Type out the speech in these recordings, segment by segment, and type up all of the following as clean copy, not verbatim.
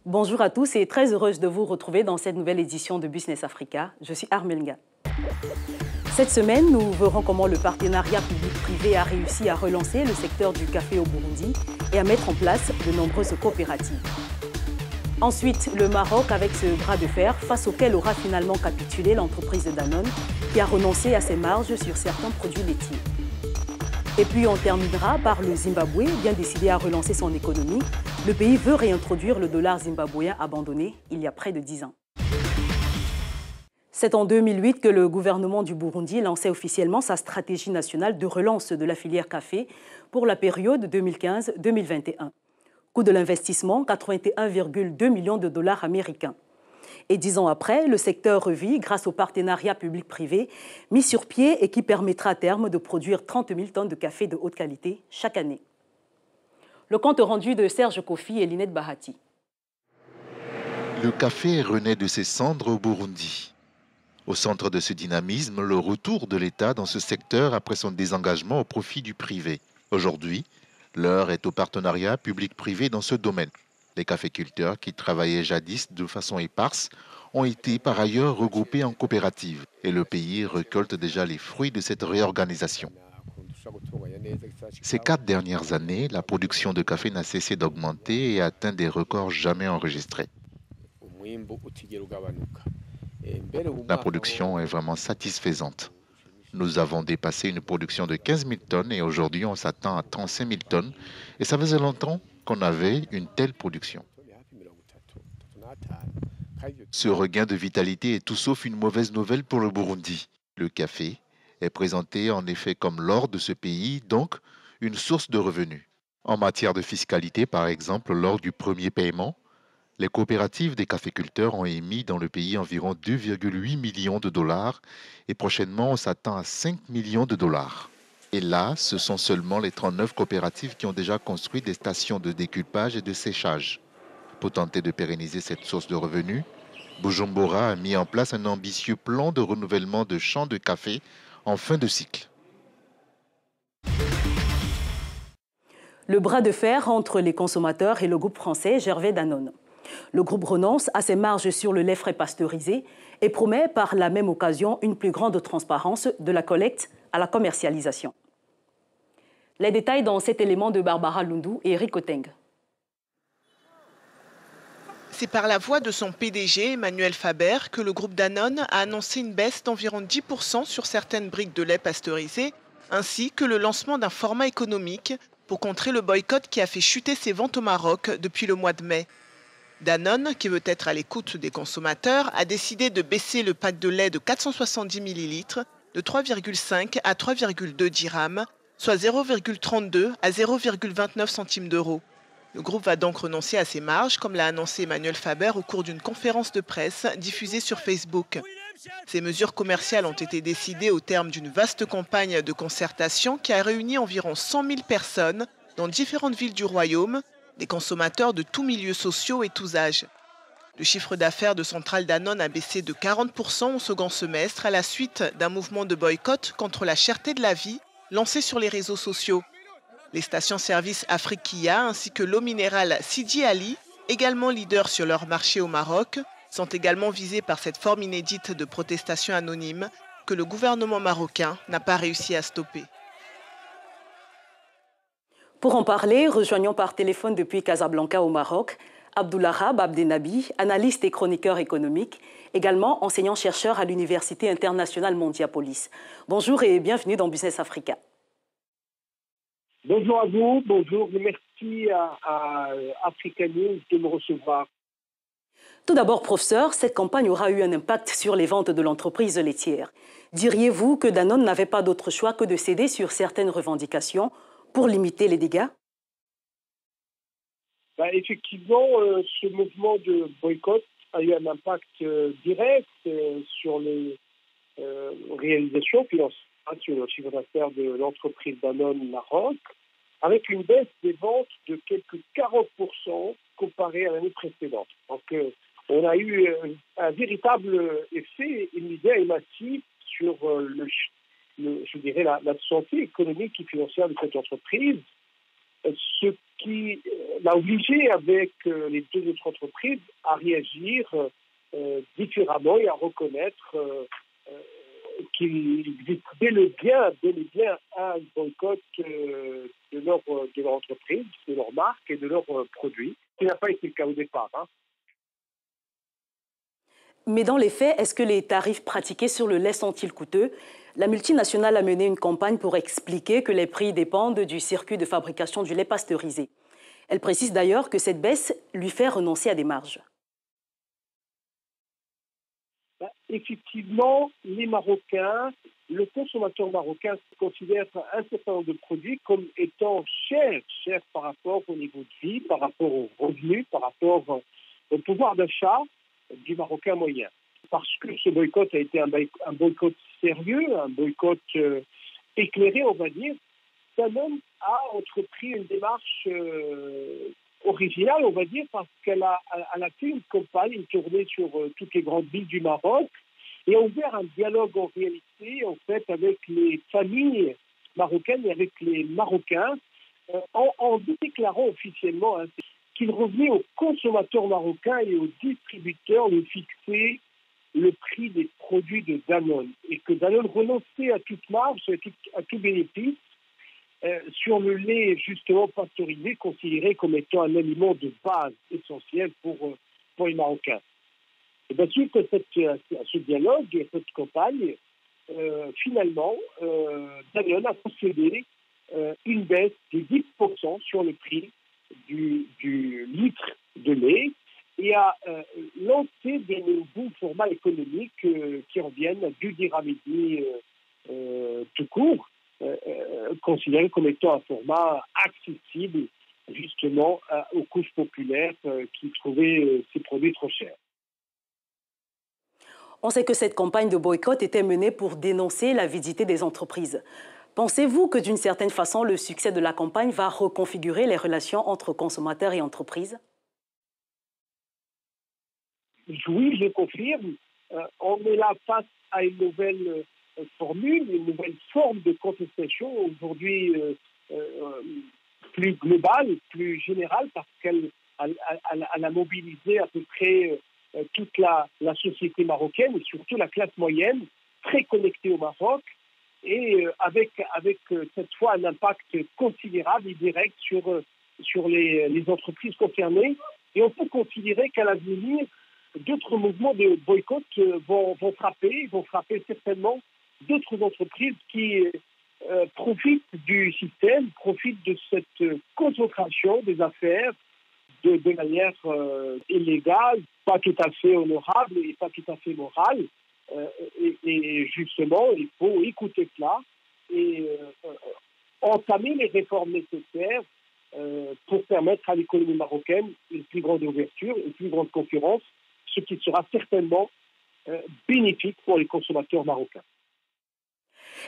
Bonjour à tous et très heureuse de vous retrouver dans cette nouvelle édition de Business Africa. Je suis Armelga. Cette semaine, nous verrons comment le partenariat public-privé a réussi à relancer le secteur du café au Burundi et à mettre en place de nombreuses coopératives. Ensuite, le Maroc avec ce bras de fer face auquel aura finalement capitulé l'entreprise de Danone qui a renoncé à ses marges sur certains produits laitiers. Et puis on terminera par le Zimbabwe, bien décidé à relancer son économie. Le pays veut réintroduire le dollar zimbabwéen abandonné il y a près de 10 ans. C'est en 2008 que le gouvernement du Burundi lançait officiellement sa stratégie nationale de relance de la filière café pour la période 2015-2021. Coût de l'investissement, 81,2 millions de dollars américains. Et 10 ans après, le secteur revit grâce au partenariat public-privé mis sur pied et qui permettra à terme de produire 30 000 tonnes de café de haute qualité chaque année. Le compte rendu de Serge Kofi et Linette Bahati. Le café renaît de ses cendres au Burundi. Au centre de ce dynamisme, le retour de l'État dans ce secteur après son désengagement au profit du privé. Aujourd'hui, l'heure est au partenariat public-privé dans ce domaine. Les caféculteurs qui travaillaient jadis de façon éparse ont été par ailleurs regroupés en coopératives et le pays récolte déjà les fruits de cette réorganisation. Ces 4 dernières années, la production de café n'a cessé d'augmenter et atteint des records jamais enregistrés. La production est vraiment satisfaisante. Nous avons dépassé une production de 15 000 tonnes et aujourd'hui on s'attend à 35 000 tonnes. Et ça faisait longtemps qu'on avait une telle production. Ce regain de vitalité est tout sauf une mauvaise nouvelle pour le Burundi. Le café est présenté en effet comme l'or de ce pays, donc une source de revenus. En matière de fiscalité, par exemple, lors du premier paiement, les coopératives des caféculteurs ont émis dans le pays environ 2,8 millions de dollars et prochainement on s'attend à 5 millions de dollars. Et là, ce sont seulement les 39 coopératives qui ont déjà construit des stations de déculpage et de séchage. Pour tenter de pérenniser cette source de revenus, Bujumbura a mis en place un ambitieux plan de renouvellement de champs de café en fin de cycle. Le bras de fer entre les consommateurs et le groupe français Gervais Danone. Le groupe renonce à ses marges sur le lait frais pasteurisé et promet par la même occasion une plus grande transparence de la collecte à la commercialisation. Les détails dans cet élément de Barbara Lundu et Eric Oteng. C'est par la voix de son PDG, Emmanuel Faber, que le groupe Danone a annoncé une baisse d'environ 10% sur certaines briques de lait pasteurisé, ainsi que le lancement d'un format économique pour contrer le boycott qui a fait chuter ses ventes au Maroc depuis le mois de mai. Danone, qui veut être à l'écoute des consommateurs, a décidé de baisser le pack de lait de 470 ml de 3,5 à 3,2 dirhams, soit 0,32 à 0,29 centimes d'euros. Le groupe va donc renoncer à ses marges, comme l'a annoncé Emmanuel Faber au cours d'une conférence de presse diffusée sur Facebook. Ces mesures commerciales ont été décidées au terme d'une vaste campagne de concertation qui a réuni environ 100 000 personnes dans différentes villes du royaume, des consommateurs de tous milieux sociaux et tous âges. Le chiffre d'affaires de Centrale Danone a baissé de 40% au second semestre à la suite d'un mouvement de boycott contre la cherté de la vie lancé sur les réseaux sociaux. Les stations-service Afriquia ainsi que l'eau minérale Sidi Ali, également leaders sur leur marché au Maroc, sont également visés par cette forme inédite de protestation anonyme que le gouvernement marocain n'a pas réussi à stopper. Pour en parler, rejoignons par téléphone depuis Casablanca au Maroc Abdoulahab Abdenabi, analyste et chroniqueur économique, également enseignant-chercheur à l'Université internationale Mondiapolis. Bonjour et bienvenue dans Business Africa. Bonjour à vous, bonjour, merci à Africa News de me recevoir. Tout d'abord, professeur, cette campagne aura eu un impact sur les ventes de l'entreprise laitière. Diriez-vous que Danone n'avait pas d'autre choix que de céder sur certaines revendications pour limiter les dégâts? Effectivement, ce mouvement de boycott a eu un impact direct sur les réalisations financières, sur le chiffre d'affaires de l'entreprise Danone Maroc, avec une baisse des ventes de quelques 40% comparé à l'année précédente. Donc, on a eu un véritable effet immédiat et massif sur je dirais, la santé économique et financière de cette entreprise, ce qui l'a obligé avec les deux autres entreprises à réagir différemment et à reconnaître qu'il existe bel et bien un boycott de leur entreprise, de leur marque et de leurs produits. Ce n'a pas été le cas au départ. Mais dans les faits, est-ce que les tarifs pratiqués sur le lait sont-ils coûteux? La multinationale a mené une campagne pour expliquer que les prix dépendent du circuit de fabrication du lait pasteurisé. Elle précise d'ailleurs que cette baisse lui fait renoncer à des marges. Effectivement, les Marocains, le consommateur marocain considère un certain nombre de produits comme étant chers par rapport au niveau de vie, par rapport aux revenus, par rapport au pouvoir d'achat du Marocain moyen. Parce que ce boycott a été un boycott sérieux, un boycott éclairé, on va dire, Danone a entrepris une démarche originale, on va dire, parce qu'elle a fait une campagne, une tournée sur toutes les grandes villes du Maroc et a ouvert un dialogue en réalité, en fait, avec les familles marocaines et avec les Marocains, en déclarant officiellement qu'il revenait aux consommateurs marocains et aux distributeurs de fixer le prix des produits de Danone et que Danone renonçait à toute marge, à tout bénéfice sur le lait justement pasteurisé, considéré comme étant un aliment de base essentiel pour les Marocains. Et bien, suite à ce dialogue et à cette campagne, finalement, Danone a procédé une baisse de 10% sur le prix du litre de lait et a lancé des nouveaux formats économiques qui reviennent à du dirhamidi tout court, considéré comme étant un format accessible justement aux couches populaires qui trouvaient ces produits trop chers. On sait que cette campagne de boycott était menée pour dénoncer l'avidité des entreprises. Pensez-vous que d'une certaine façon, le succès de la campagne va reconfigurer les relations entre consommateurs et entreprises? Oui, je confirme. On est là face à une nouvelle formule, une nouvelle forme de contestation aujourd'hui plus globale, plus générale, parce qu'elle a mobilisé à peu près toute la société marocaine et surtout la classe moyenne, très connectée au Maroc, et avec cette fois un impact considérable et direct sur les entreprises concernées. Et on peut considérer qu'à l'avenir, d'autres mouvements de boycott vont frapper certainement d'autres entreprises qui profitent du système, profitent de cette concentration des affaires de manière illégale, pas tout à fait honorable et pas tout à fait morale. Et justement, il faut écouter cela et entamer les réformes nécessaires pour permettre à l'économie marocaine une plus grande ouverture, une plus grande concurrence, ce qui sera certainement bénéfique pour les consommateurs marocains.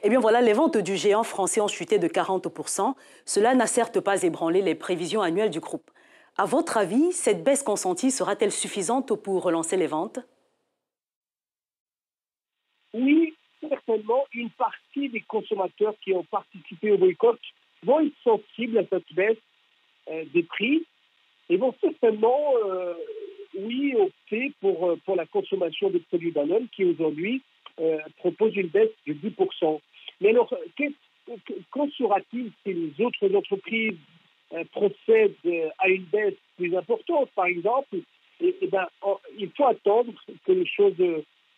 Eh bien voilà, les ventes du géant français ont chuté de 40%. Cela n'a certes pas ébranlé les prévisions annuelles du groupe. À votre avis, cette baisse consentie sera-t-elle suffisante pour relancer les ventes? Oui, certainement. Une partie des consommateurs qui ont participé au boycott vont être sensibles à cette baisse des prix et vont certainement, oui, opter pour la consommation des produits Danone qui aujourd'hui propose une baisse de 10%. Mais alors, qu'en sera-t-il si les autres entreprises procèdent à une baisse plus importante, par exemple? Il faut attendre que les choses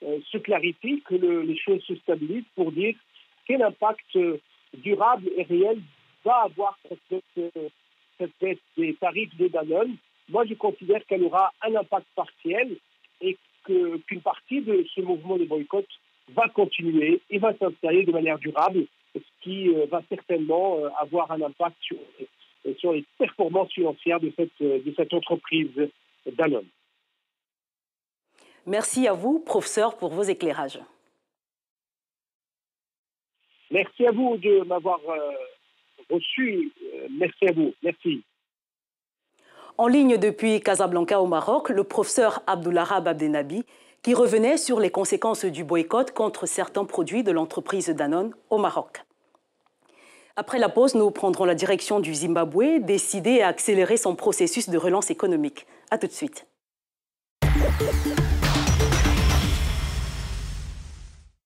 se clarifient, que les choses se stabilisent pour dire quel impact durable et réel va avoir cette baisse des tarifs de Danone. Moi, je considère qu'elle aura un impact partiel et qu'une partie de ce mouvement de boycott va continuer et va s'installer de manière durable, ce qui va certainement avoir un impact sur les performances financières de cette entreprise Danone. Merci à vous, professeur, pour vos éclairages. Merci à vous de m'avoir reçu. Merci à vous. Merci. En ligne depuis Casablanca au Maroc, le professeur Abdoulahab Abdenabi, qui revenait sur les conséquences du boycott contre certains produits de l'entreprise Danone au Maroc. Après la pause, nous prendrons la direction du Zimbabwe, décidé à accélérer son processus de relance économique. À tout de suite.